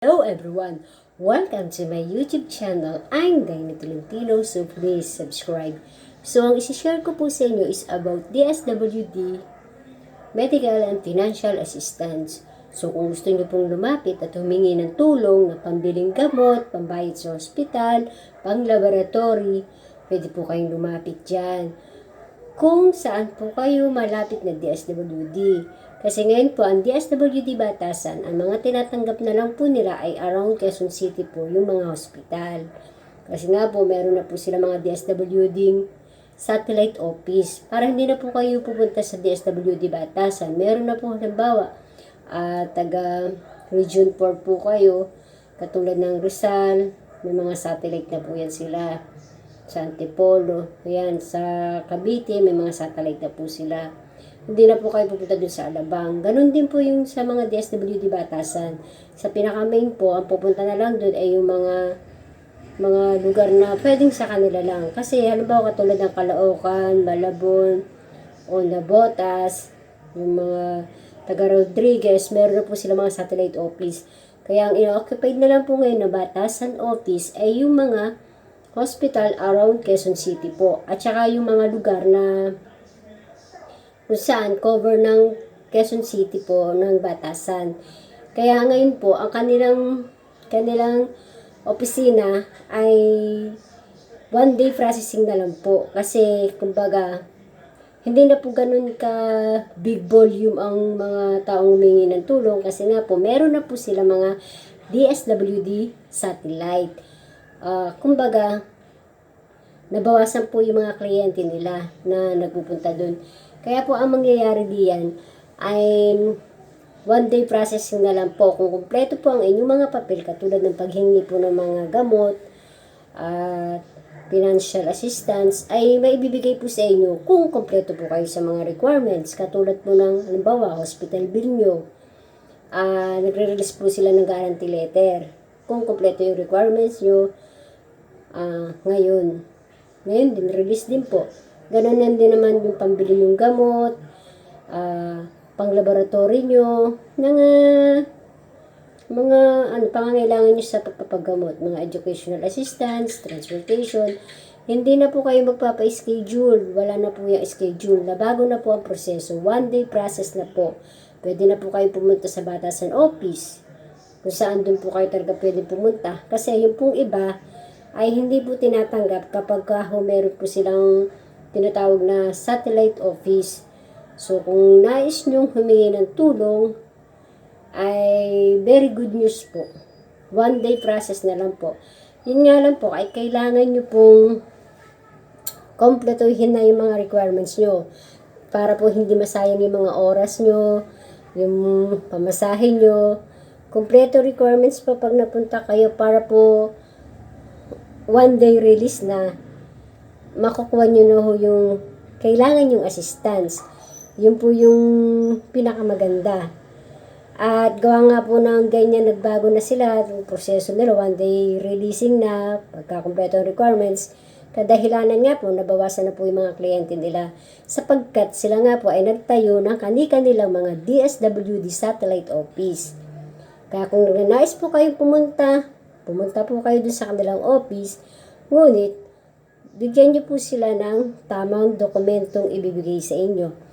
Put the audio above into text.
Hello everyone! Welcome to my YouTube channel. I'm Dina Tolentino, so please subscribe. So ang isi-share ko po sa inyo is about DSWD, Medical and Financial Assistance. So kung gusto nyo pong lumapit at humingi ng tulong na pambiling gamot, pambayad sa ospital, pang-laboratory, pwede po kayong lumapit dyan. Kung saan po kayo malapit na DSWD. Kasi ngayon po, ang DSWD Batasan, ang mga tinatanggap na lang po nila ay around Quezon City po, yung mga hospital. Kasi nga po, meron na po sila mga DSWD satellite office. Para hindi na po kayo pupunta sa DSWD Batasan. Meron na po, halimbawa, taga Region 4 po kayo, katulad ng Rizal, may mga satellite na po yan sila. Sa Antipolo, ayan, sa Cavite, may mga satellite na po sila. Hindi na po kayo pupunta dun sa Alabang. Ganun din po yung sa mga DSWD Batasan. Sa pinaka-main po, ang pupunta na lang dun ay yung mga lugar na pwedeng sa kanila lang. Kasi halimbawa katulad ng Caloocan, Malabon, o Nabotas, yung mga taga Rodriguez, meron na po sila mga satellite office. Kaya ang ino-occupied na lang po ngayon na Batasan office ay yung mga hospital around Quezon City po. At saka yung mga lugar na kung saan cover ng Quezon City po ng Batasan. Kaya ngayon po, ang kanilang opisina ay one day processing na lang po. Kasi kumbaga, hindi na po ganun ka big volume ang mga taong humingi ng tulong. Kasi nga po, meron na po sila mga DSWD satellite. Kumbaga, nabawasan po yung mga kliyente nila na nagpupunta doon. Kaya po ang mangyayari diyan ay one day processing na lang po. Kung kumpleto po ang inyong mga papel, katulad ng paghingi po ng mga gamot at financial assistance, ay maibibigay po sa inyo kung kumpleto po kayo sa mga requirements. Katulad po ng, halimbawa, hospital bill nyo. Nagre-release po sila ng guarantee letter. Kung kumpleto yung requirements nyo, ngayon din, release din po. Ganun din naman yung pambili yung gamot, pang-laboratory nyo, mga pangangailangan nyo sa pagpapagamot, mga educational assistance, transportation. Hindi na po kayo magpapa-schedule, wala na po yung schedule, nabago na po ang proseso, one day process na po. Pwede na po kayo pumunta sa Batasan office, kung saan dun po kayo talaga pwede pumunta. Kasi yung pong iba ay hindi po tinatanggap kapag meron po silang tinatawag na satellite office. So, kung nais nyong humingi ng tulong, ay very good news po. One day process na lang po. Yun nga lang po, ay kailangan nyo pong kompletuhin na yung mga requirements nyo. Para po hindi masayang yung mga oras nyo, yung pamasahe nyo. Kompleto requirements po pag napunta kayo para po one day release na makukuha nyo na ho yung kailangan yung assistance. Yun po yung pinakamaganda. At gawa nga po ng ganyan, nagbago na sila, yung proseso nila, one day releasing na, pagkakompleto requirements, kadahilanan nga po, nabawasan na po yung mga kliyente nila, sapagkat sila nga po ay nagtayo ng kanilang mga DSWD satellite office. Kaya kung nais po kayong pumunta po kayo dun sa kanilang office, ngunit, bigyan nyo po sila ng tamang dokumentong ibibigay sa inyo.